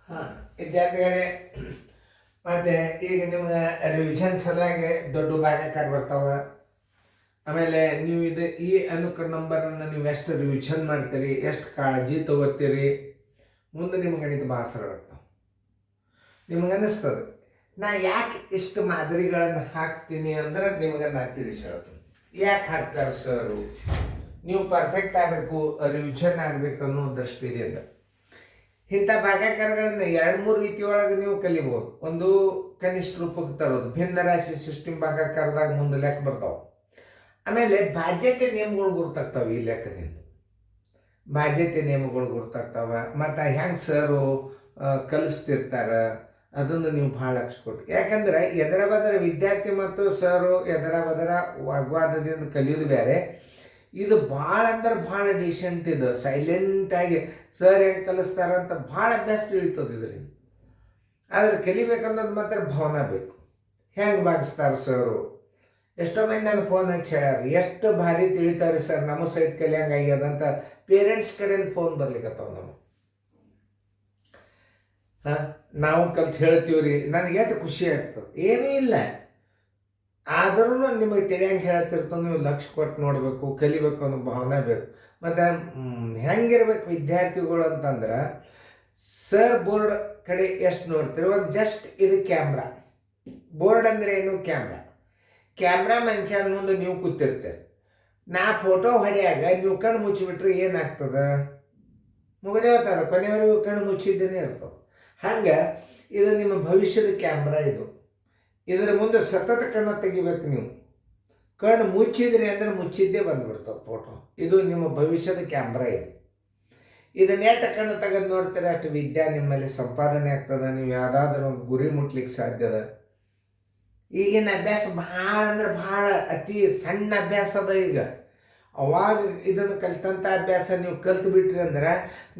ಹಾಂ, ವಿದ್ಯಾರ್ಥಿಗಳೇ, ಮತ್ತು ಈಗ ನಿಮ್ಗೆ ರಿವಿಷನ್ ಸಲುವಾಗಿ ದೊಡ್ಡ ಭಾಗಕಾರ ಬರ್ತಾವ. ಆಮೇಲೆ ನೀವು ಈ ಅನುಕ್ರಮ ನಂಬರನ್ನು ನೀವು ಎಷ್ಟು ರಿವಿಷನ್ ಮಾಡ್ತೀರಿ, ಎಷ್ಟು ಕಾಳಜಿ ತಗೋತೀರಿ, ಮುಂದೆ ನಿಮ್ಗೆ ಗಣಿತ ಭಾಳ ಸರಳ ಆಗ್ತಾವೆ. ನಿಮಗೆ ಅನ್ನಿಸ್ತದೆ ನಾ ಯಾಕೆ ಇಷ್ಟು ಮಾದರಿಗಳನ್ನು ಹಾಕ್ತೀನಿ ಅಂದ್ರೆ ನಿಮಗೆ ನಾ ತಿಳಿಸಿ ಹೇಳ್ತೀನಿ. ಯಾಕೆ ಹಾಕ್ತಾರೆ ಸರು, ನೀವು ಪರ್ಫೆಕ್ಟ್ ಆಗಬೇಕು, ರಿವಿಷನ್ ಆಗಬೇಕು ಅನ್ನೋ ದೃಷ್ಟಿಯಿಂದ ಇಂಥ ಭಾಗಾಕಾರಗಳನ್ನ 2-3 ರೀತಿ ಒಳಗೆ ನೀವು ಕಲಿಬೋದು. ಒಂದು ಕನಿಷ್ಠ ರೂಪಕ್ಕೆ ತರೋದು, ಭಿನ್ನ ರಾಶಿ ಸಿಸ್ಟಮ್ ಭಾಗಾಕಾರದಾಗ ಮುಂದೆ ಲೆಕ್ಕ ಬರ್ತಾವೆ. ಆಮೇಲೆ ಬಾಧ್ಯತೆ ನಿಯಮಗಳು ಗುರ್ತಾಗ್ತಾವೆ. ಈ ಲೆಕ್ಕದಿಂದ ಬಾಧ್ಯತೆ ನಿಯಮಗಳು ಗುರ್ತಾಗ್ತಾವೆ. ಮತ್ತು ಹೆಂಗೆ ಸರು ಕಲಿಸ್ತಿರ್ತಾರೆ ಅದನ್ನು ನೀವು ಭಾಳ ಲಕ್ಷ ಕೊಟ್ಟು. ಯಾಕಂದ್ರೆ ಎದರ ಬದರ ವಿದ್ಯಾರ್ಥಿ ಮತ್ತು ಸರು ಎದರ ಬದರ ವಾಗ್ವಾದದಿಂದ ಕಲಿಯೋದು ಬೇರೆ. ಇದು ಭಾಳ ಅಂದ್ರೆ ಭಾಳ ಡಿಸೆಂಟ್. ಇದು ಸೈಲೆಂಟಾಗಿ ಸರ್ ಹೆಂಗೆ ಕಲಿಸ್ತಾರಂತ ಭಾಳ ಅಭ್ಯಾಸ ತಿಳಿತದೆ ಇದರಿಂದ. ಆದರೆ ಕಲಿಬೇಕನ್ನೋದು ಮಾತ್ರ ಭಾವನೆ ಬೇಕು. ಹೆಂಗೆ ಭಾಗಿಸ್ತಾರೆ ಸರು, ಎಷ್ಟೋ ಮಂದಿ ನಾನು ಫೋನ್ ಹಚ್ಚಿ ಹೇಳ್ಯಾರ, ಎಷ್ಟು ಭಾರಿ ತಿಳಿತಾರೆ ಸರ್, ನಮ್ಮ ಸಹಿತ ಕಲಿಯಂಗೆ ಆಗ್ಯದಂತ ಪೇರೆಂಟ್ಸ್ ಕಡೆಯಿಂದ ಫೋನ್ ಬರ್ಲಿಕ್ಕತ್ತಾವ ನಾವು. ನಾವು ಕಲ್ತು ಹೇಳ್ತೀವ್ರಿ, ನನಗೆ ಎಷ್ಟು ಖುಷಿ ಆಗ್ತದೆ. ಏನೂ ಇಲ್ಲ, ಆದ್ರೂ ನಿಮಗೆ ತಿಳಿಯಂಗೆ ಹೇಳ್ತಿರ್ತಾವೆ. ನೀವು ಲಕ್ಷ ಕೊಟ್ಟು ನೋಡಬೇಕು, ಕಲಿಬೇಕು ಅನ್ನೋ ಭಾವನೆ ಬೇಕು. ಮತ್ತು ಹೆಂಗಿರ್ಬೇಕು ವಿದ್ಯಾರ್ಥಿಗಳು ಅಂತಂದ್ರೆ, ಸರ್ ಬೋರ್ಡ್ ಕಡೆ ಎಷ್ಟು ನೋಡ್ತೀರಿ, ಒಂದು ಜಸ್ಟ್ ಇದು ಕ್ಯಾಮ್ರಾ. ಬೋರ್ಡ್ ಅಂದರೆ ಏನು, ಕ್ಯಾಮ್ರಾ ಮನುಷ್ಯನ ಮುಂದೆ ನೀವು ಕೂತಿರ್ತೀರಿ. ನಾ ಫೋಟೋ ಹೊಡೆಯಾಗ ನೀವು ಕಣ್ಣು ಮುಚ್ಚಿಬಿಟ್ರೆ ಏನಾಗ್ತದೆ, ಮುಗದೇ ಹೋಗ್ತದೆ, ಕೊನೆಯವರೆಗೂ ಕಣ್ಣು ಮುಚ್ಚಿದ್ದೇನೆ ಇರ್ತದೆ. ಹಂಗೆ ಇದು ನಿಮ್ಮ ಭವಿಷ್ಯದ ಕ್ಯಾಮ್ರಾ. ಇದರ ಮುಂದೆ ಸತತ ಕಣ್ಣು ತೆಗಿಬೇಕು ನೀವು. ಕಣ್ಣು ಮುಚ್ಚಿದ್ರಿ ಅಂದ್ರೆ ಮುಚ್ಚಿದ್ದೇ ಬಂದ್ಬಿಡ್ತಾವೆ ಫೋಟೋ. ಇದು ನಿಮ್ಮ ಭವಿಷ್ಯದ ಕ್ಯಾಮ್ರಾ. ಇದನ್ನೇಟ ಕಣ್ಣು ತೆಗೆದು ನೋಡ್ತೀರ ಅಷ್ಟು ವಿದ್ಯೆ ನಿಮ್ಮಲ್ಲಿ ಸಂಪಾದನೆ ಆಗ್ತದೆ. ನೀವು ಯಾವುದಾದ್ರೂ ಒಂದು ಗುರಿ ಮುಟ್ಲಿಕ್ಕೆ ಸಾಧ್ಯದ. ಈಗಿನ ಅಭ್ಯಾಸ ಭಾಳ ಅಂದ್ರೆ ಭಾಳ ಅತಿ ಸಣ್ಣ ಅಭ್ಯಾಸ ಅದ. ಈಗ ಅವಾಗ ಇದನ್ನು ಕಲಿತಂಥ ಅಭ್ಯಾಸ ನೀವು ಕಲ್ತು ಬಿಟ್ರಿ ಅಂದ್ರೆ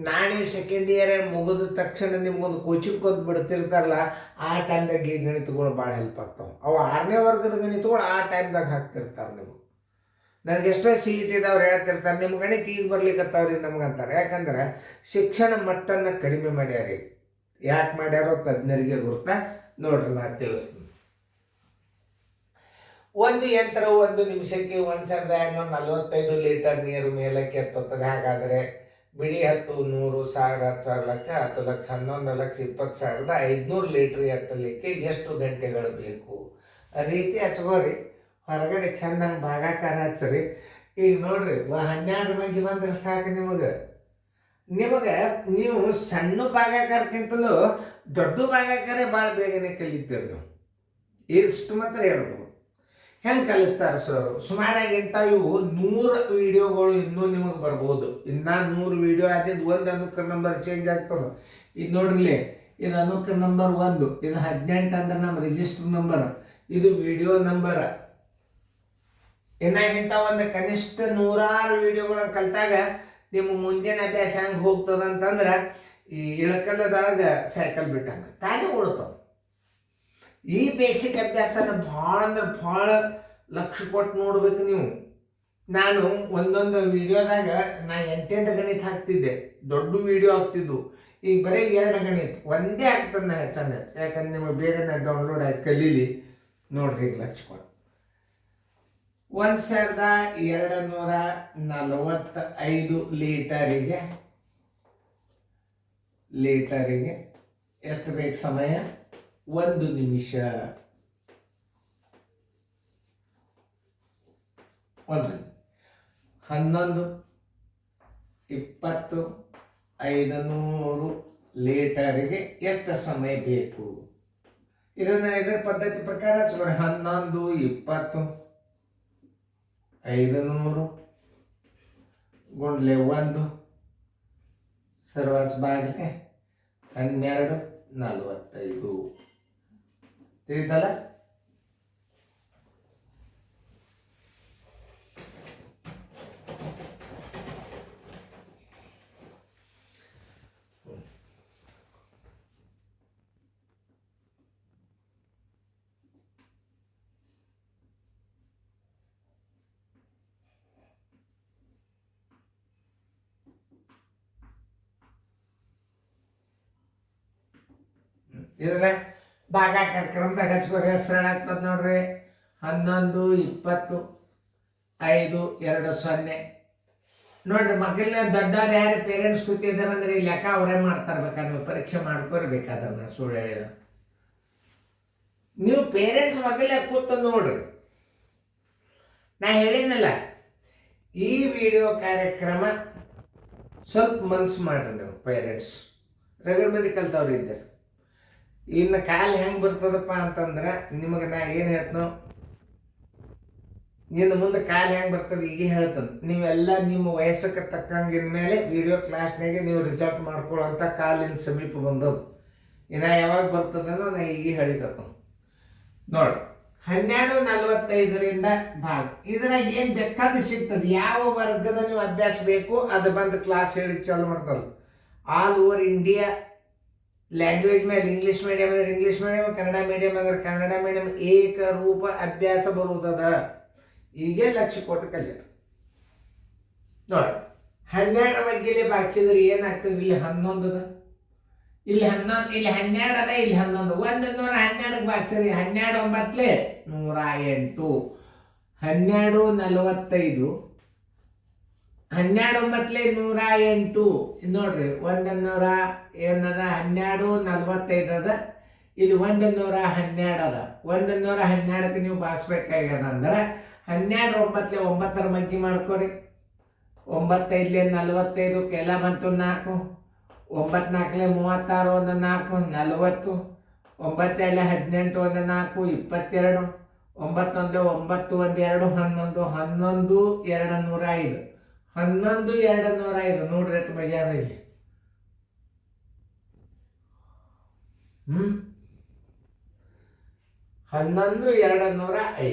ನಾಳೆ ಸೆಕೆಂಡ್ ಇಯರ್ ಮುಗಿದ ತಕ್ಷಣ ನಿಮ್ಗೊಂದು ಕೋಚಿಂಗ್ ಕೊಂದು ಬಿಡ್ತಿರ್ತಾರಲ್ಲ, ಆ ಟೈಮ್ದಾಗ ಈ ಗಣಿತಗಳು ಭಾಳ ಹೆಲ್ಪ್ ಆಗ್ತಾವೆ. ಅವು 6ನೇ ವರ್ಗದ ಗಣಿತಗಳು ಆ ಟೈಮ್ದಾಗ ಹಾಕ್ತಿರ್ತಾರೆ. ನೀವು ನನಗೆ ಎಷ್ಟೋ CET-ದವ್ರು ಹೇಳ್ತಿರ್ತಾರೆ, ನಿಮ್ಮ ಗಣಿತ ಈಗ ಬರ್ಲಿಕ್ಕತ್ತಾವ್ರಿ ನಮ್ಗಂತಾರೆ. ಯಾಕಂದ್ರೆ ಶಿಕ್ಷಣ ಮಟ್ಟನ್ನು ಕಡಿಮೆ ಮಾಡ್ಯಾರ. ಯಾಕೆ ಮಾಡ್ಯಾರೋ ತಜ್ಞರಿಗೆ ಗುರ್ತಾ ನೋಡ್ರಿ, ನಾ ತಿಳಿಸ್ತೀನಿ. ಒಂದು ಯಂತ್ರವು 1 ನಿಮಿಷಕ್ಕೆ 1245 ಲೀಟರ್ ನೀರು ಮೇಲಕ್ಕೆ ಎತ್ತುತ್ತದೆ. ಹಾಗಾದರೆ ಬಿಡಿ 10, 100, 1000, 10,000, ಲಕ್ಷ, 10 ಲಕ್ಷ, 11 ಲಕ್ಷ, 20,500 ಲೀಟ್ರ್ ಎತ್ತಲಿಕ್ಕೆ ಎಷ್ಟು ಗಂಟೆಗಳು ಬೇಕು? ರೀತಿ ಹಚ್ಕೋರಿ. ಹೊರಗಡೆ ಚೆಂದಂಗೆ ಭಾಗಾಕಾರ ಹಚ್ಚ್ರಿ. ಈಗ ನೋಡ್ರಿ, 12 ಮಂದಿ ಬಂದ್ರೆ ಸಾಕು ನಿಮಗೆ. ನೀವು ಸಣ್ಣ ಭಾಗಾಕಾರಕ್ಕಿಂತಲೂ ದೊಡ್ಡ ಭಾಗಾಕಾರ ಭಾಳ ಬೇಗನೆ ಕಲಿತೀರಿ ನೀವು. ಇಷ್ಟು ಮಾತ್ರ ಹೇಳ್ಬೋದು. ಹೆಂಗೆ ಕಲಿಸ್ತಾರೆ ಸರ್, ಸುಮಾರಾಗಿ ಇಂಥ ಇವು 100 ವಿಡಿಯೋಗಳು ಇನ್ನೂ ನಿಮಗೆ ಬರ್ಬೋದು. ಇನ್ನು 100 ವಿಡಿಯೋ ಆದಿದ್ದು ಒಂದು ಅನುಕ್ರಮ ನಂಬರ್ ಚೇಂಜ್ ಆಗ್ತದೆ. ಇದು ನೋಡ್ರಿ, ಇದು ಅನುಕ್ರಮ ನಂಬರ್ 1, ಇದು 18 ಅಂದ್ರೆ ನಮ್ಮ ರಿಜಿಸ್ಟರ್ ನಂಬರ್, ಇದು ವಿಡಿಯೋ ನಂಬರ್. ಇನ್ನು ಇಂಥ ಒಂದು ಕನಿಷ್ಠ 100 ವಿಡಿಯೋಗಳನ್ನ ಕಲಿತಾಗ ನಿಮ್ಮ ಮುಂದಿನ ಅಭ್ಯಾಸ ಹೆಂಗೆ ಹೋಗ್ತದಂತಂದ್ರೆ, ಈ ಇಳಕಲ್ಲದೊಳಗೆ ಸೈಕಲ್ ಬಿಟ್ಟಂಗೆ ತಾನೇ ಉಳ್ತದೆ. ಈ ಬೇಸಿಕ್ ಅಭ್ಯಾಸನ ಭಾಳ ಅಂದ್ರೆ ಭಾಳ ಲಕ್ಷ ಕೊಟ್ಟು ನೋಡ್ಬೇಕು ನೀವು. ನಾನು ಒಂದೊಂದು ವಿಡಿಯೋದಾಗ ನಾ 8 ಗಣಿತ ಹಾಕ್ತಿದ್ದೆ, ದೊಡ್ಡ ವಿಡಿಯೋ ಹಾಕ್ತಿದ್ದು. ಈಗ ಬರೀ 2 ಗಣಿತ ಒಂದೇ ಆಗ್ತದೆ. ನಾ ಹೆಚ್ಚಂದ ಯಾಕಂದ್ರೆ ನಿಮಗೆ ಬೇಗನೆ ಡೌನ್ಲೋಡ್ ಆಗಿ ಕಲೀಲಿ. ನೋಡ್ರಿ, ಈಗ ಲಕ್ಷ ಕೊಟ್ಟು 1245 ಲೀಟರಿಗೆ ಎಷ್ಟು ಬೇಕು ಸಮಯ? 1 ನಿಮಿಷ. 11, 20, 500 ಲೀಟರಿಗೆ ಎಷ್ಟು ಸಮಯ ಬೇಕು? ಇದರ ಪದ್ಧತಿ ಪ್ರಕಾರ ಹಚ್ಕೋರಿ. 11, 20, 500 ಗುಂಡ್ಲೆ 1 ಸರ್ವಾಸ್ ಬಾಗ್ಲೆ 12, 45. ತಿಳಿತಲ್ಲ? ಇದನ್ನ ಭಾಗ ಕಾರ್ಯಕ್ರಮದಾಗ ಹಚ್ಕೋರಿ. ಹೆಸರು ಏನಾಗ್ತದೆ ನೋಡ್ರಿ, 11-20-5-2-0. ನೋಡ್ರಿ, ಮಕ್ಕಳನ್ನ ದೊಡ್ಡವ್ರು ಯಾರು ಪೇರೆಂಟ್ಸ್ ಕೂತಿದ್ದಾರೆ ಅಂದ್ರೆ ಈ ಲೆಕ್ಕ ಅವರೇ ಮಾಡ್ತಾರೆ. ಬೇಕಾದ್ರೆ ನೀವು ಪರೀಕ್ಷೆ ಮಾಡ್ಕೋರ್ಬೇಕಾದ್ರೆ ನಾ ಸುಳ್ಳು ಹೇಳಿದ. ನೀವು ಪೇರೆಂಟ್ಸ್ ಮಕ್ಕಳೇ ಕೂತು ನೋಡ್ರಿ. ನಾ ಹೇಳಿದ್ನಲ್ಲ, ಈ ವಿಡಿಯೋ ಕಾರ್ಯಕ್ರಮ ಸ್ವಲ್ಪ ಮನ್ಸು ಮಾಡ್ರಿ ನೀವು ಪೇರೆಂಟ್ಸ್. ರಗಡ್ ಮಂದಿ ಕಲ್ತವ್ರು ಇದ್ದಾರೆ. ಇನ್ನು ಕಾಲು ಹೆಂಗೆ ಬರ್ತದಪ್ಪ ಅಂತಂದ್ರೆ ನಿಮಗೆ ನಾ ಏನು ಹೇಳ್ತನೋ, ಇನ್ನು ಮುಂದೆ ಕಾಲು ಹೆಂಗೆ ಬರ್ತದೆ ಈಗ ಹೇಳ್ತದೆ. ನೀವೆಲ್ಲ ನಿಮ್ಮ ವಯಸ್ಸಕ್ಕೆ ತಕ್ಕಂಗಿನ ಮೇಲೆ ವಿಡಿಯೋ ಕ್ಲಾಸ್ನಾಗೆ ನೀವು ರಿಸಲ್ಟ್ ಮಾಡ್ಕೊಳ್ಳೋಂಥ ಕಾಲಿನ ಸಮೀಪ ಬಂದದ್ದು. ಇನ್ನು ಯಾವಾಗ ಬರ್ತದನೋ ನಾ ಈಗ ಹೇಳಿಕತ್ತ ನೋಡಿ. 12:45 ಭಾಗ. ಇದ್ರಾಗ ಏನು ಬೇಕಾದ ಸಿಗ್ತದೆ. ಯಾವ ವರ್ಗದ ನೀವು ಅಭ್ಯಾಸ ಬೇಕು ಅದು ಬಂದು ಕ್ಲಾಸ್ ಹೇಳಿ ಚಾಲು ಮಾಡ್ತದೆ. ಆಲ್ ಓವರ್ ಇಂಡಿಯಾ ಲ್ಯಾಂಗ್ವೇಜ್ ಮೇಲೆ ಇಂಗ್ಲೀಷ್ ಮೀಡಿಯಮ್ ಅಂದ್ರೆ ಇಂಗ್ಲೀಷ್ ಮೀಡಿಯಮ್, ಕನ್ನಡ ಮೀಡಿಯಮ್ ಅಂದ್ರೆ ಕನ್ನಡ ಮೀಡಿಯಮ್ ಏಕರೂಪ ಅಭ್ಯಾಸ ಬರುವುದದ. ಈಗೇ ಲಕ್ಷ್ಯ ಕೊಟ್ಟು ಕಲಿಯೋದು ನೋಡಿ. 12 ಬಗ್ಗೆ ಬಾಚಿದ್ರೆ ಏನಾಗ್ತದೆ, ಇಲ್ಲಿ 11 ಅದ, ಇಲ್ಲಿ 11, ಇಲ್ಲಿ 12 ಅದ, ಇಲ್ಲಿ 11. 112 ಬಾಕ್ಸರಿ. 12 9 108, 12:45, 12 9 108. ನೋಡ್ರಿ, 100 ಏನದ 12:45 ಅದ, ಇಲ್ಲಿ 112 ಅದ. 112ಕ್ಕೆ ನೀವು ಬಾಕ್ಸ್ಬೇಕಾಗ್ಯದ ಅಂದ್ರೆ 12 9 9 ಮಗ್ಗಿ ಮಾಡ್ಕೋರಿ. 9 5 45 ಕೆಲ ಬಂತು 4, 9 4 36, 1 4 40, 9 2 18, 1 4 22, 9 1 9 1 2 11, 11 205, 11 205. ನೋಡ್ರಿ ಎಷ್ಟು ಮಜಾದ ಇಲ್ಲಿ. 11 205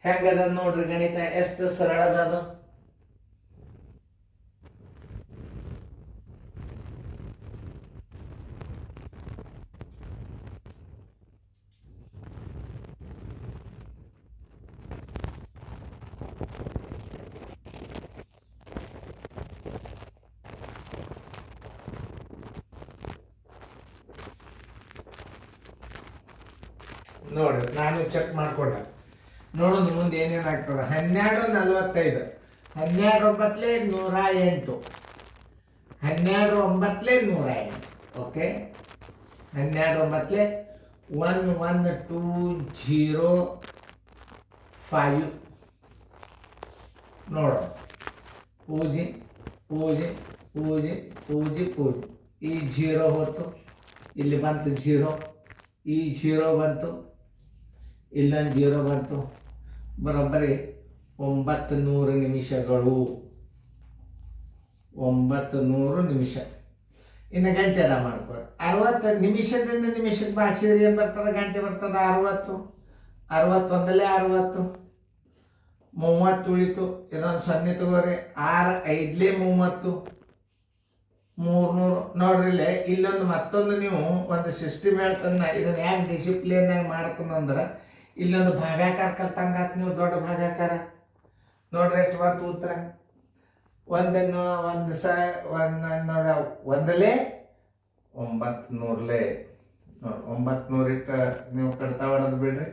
ಹೆಂಗದ ನೋಡ್ರಿ. ಗಣಿತ ಎಷ್ಟು ಸರಳ ಅದು. ನೋಡ್ರಿ, ನಾನು ಚೆಕ್ ಮಾಡ್ಕೊಂಡೆ. ನೋಡೋದು ಮುಂದೆ ಏನೇನಾಗ್ತದೆ. 12:45, 12 9 108, 12 9 108. ಓಕೆ, 12 9 1120 ನೋಡೋ. ಪೂಜೆ ಪೂಜೆ ಪೂಜೆ ಪೂಜೆ ಪೂಜೆ. ಈ 0 ಹೋಯ್ತು, ಇಲ್ಲಿ ಬಂತು 0, ಈ 0 ಬಂತು, ಇಲ್ಲೊಂದು 0 ಬಂತು. ಬರೋಬ್ಬರಿ 900 ನಿಮಿಷಗಳು. 900 ನಿಮಿಷ. ಇನ್ನು ಗಂಟೆ ಅದ ಮಾಡ್ಕೊರಿ. 60 ನಿಮಿಷದಿಂದ ನಿಮಿಷಕ್ಕೆ ಬಾಚಿದ್ರೆ ಏನು ಬರ್ತದೆ, ಗಂಟೆ ಬರ್ತದೆ 60. 61 60, 30 ಉಳಿತು. ಇದೊಂದು 0 ತಗೋರಿ. 6 5 30, 300. ನೋಡ್ರಿ, ಇಲ್ಲೊಂದು ಮತ್ತೊಂದು ನೀವು ಒಂದು ಸಿಸ್ಟಮ್ ಹೇಳ್ತಂದ. ಇದನ್ನ ಯಾಕೆ ಡಿಸಿಪ್ಲಿನ್ನಾಗಿ ಮಾಡ್ತಂದ್ರೆ ಇಲ್ಲೊಂದು ಭಾಗಾಕಾರ ಕಲ್ತಂಗಾತ್. ನೀವು ದೊಡ್ಡ ಭಾಗಾಕಾರ ನೋಡ್ರಿ ಎಷ್ಟು ಬಂತು ಉತ್ತರ. ಒಂದಲೇ 900 900 ಇಟ್ಟ ನೀವು ಕಡ್ತಾ ಹೊಡೋದು ಬಿಡ್ರಿ.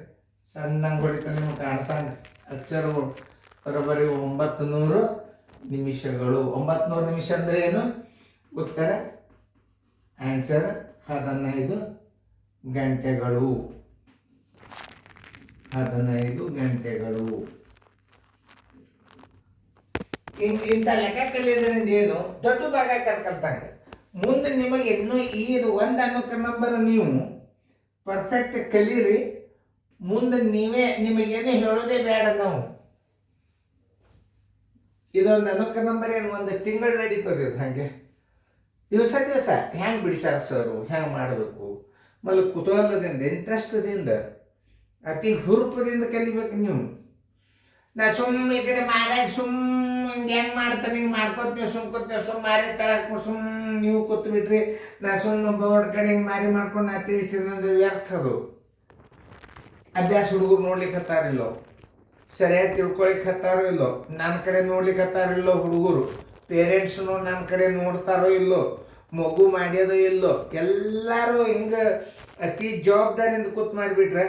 ಸಣ್ಣಂಗೆ ಹೊಡಿತ ನಿಮ್ಗೆ ಕಾಣಿಸಂಗ ಅಕ್ಷರಗಳು. ಬರೋಬ್ಬರಿ 900 ನಿಮಿಷಗಳು. 900 ನಿಮಿಷ ಅಂದ್ರೆ ಏನು? ಉತ್ತರ ಆನ್ಸರ್ 15 ಗಂಟೆಗಳು. 15 ಗಂಟೆಗಳು. ಇಂಥ ಲೆಕ್ಕ ಕಲಿಯೋದ್ರಿಂದ ಏನು? ದೊಡ್ಡ ಭಾಗ ಕಲ್ತಂಗೆ ಮುಂದೆ ನಿಮಗೆ ಇನ್ನೂ ಇದು 1 ಅನ್ನೋ ನಂಬರ್ ನೀವು ಪರ್ಫೆಕ್ಟ್ ಕಲೀರಿ. ಮುಂದೆ ನಿಮಗೇನು ಹೇಳೋದೇ ಬೇಡ. ನಾವು ಇದೊಂದು ಅನ್ನೋಕ ನಂಬರ್ ಏನು 1 ತಿಂಗಳು ನಡೀತದೆ. ಇದು ಹಾಗೆ ದಿವಸ ಹೆಂಗೆ ಬಿಡಿಸ್ಯಾರ ಸರು, ಹೆಂಗೆ ಮಾಡಬೇಕು ಮಲ್ಲಿ ಕುತೂಹಲದಿಂದ, ಇಂಟ್ರೆಸ್ಟ್ದಿಂದ, ಅತಿ ಹುರುಪದಿಂದ ಕಲಿಬೇಕು ನೀವು. ನಾ ಸುಮ್ಮನೆ ಈ ಕಡೆ ಮಾರಾಗ ಹಿಂಗೆ ಹೆಂಗೆ ಮಾಡ್ತಾನೆ ಹಿಂಗೆ ಮಾಡ್ಕೊತೀವಿ, ಸುಮ್ ಮಾರಿ ತಳಕ್ಕೆ ನೀವು ಕೂತ್ ಬಿಟ್ರಿ. ನಾ ಬೋರ್ಡ್ ಕಡೆ ಹಿಂಗೆ ಮಾರಿ ಮಾಡ್ಕೊಂಡು ನಾ ತಿಳಿಸಿದ್ರೆ ವ್ಯರ್ಥ. ಅದು ಅಭ್ಯಾಸ ಹುಡುಗರು ನೋಡ್ಲಿಕ್ಕೆ ಹತ್ತಾರಿಲ್ಲೋ, ಸರಿಯಾಗಿ ತಿಳ್ಕೊಳಿಕ್ಕೆ ಹತ್ತಾರೋ ಇಲ್ಲೋ, ನನ್ನ ಕಡೆ ನೋಡ್ಲಿಕ್ಕೆ ಹತ್ತಾರಿಲ್ಲೋ ಹುಡುಗರು. ಪೇರೆಂಟ್ಸ್ನು ನನ್ನ ಕಡೆ ನೋಡ್ತಾರೋ ಇಲ್ಲೋ, ಮಗು ಮಾಡ್ಯೋದು ಇಲ್ಲೋ ಎಲ್ಲರೂ ಹಿಂಗೆ ಅತಿ ಜವಾಬ್ದಾರಿಯಿಂದ ಕೂತ್ ಮಾಡಿಬಿಟ್ರೆ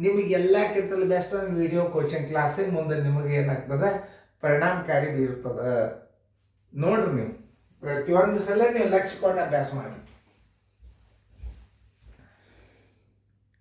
ನಿಮಗೆ ಎಲ್ಲಕ್ಕಿಂತಲೂ ಬೆಸ್ಟ್ ಒಂದು ವಿಡಿಯೋ ಕೋಚಿಂಗ್ ಕ್ಲಾಸಿಗೆ ಮುಂದೆ ನಿಮಗೆ ಏನಾಗ್ತದೆ ಪರಿಣಾಮಕಾರಿ ಬೀರ್ತದೆ. ನೋಡ್ರಿ ನೀವು ಪ್ರತಿಯೊಂದು ಸಲ ನೀವು ಲಕ್ಷ್ಯ ಕೊಟ್ಟು ಅಭ್ಯಾಸ ಮಾಡಿ.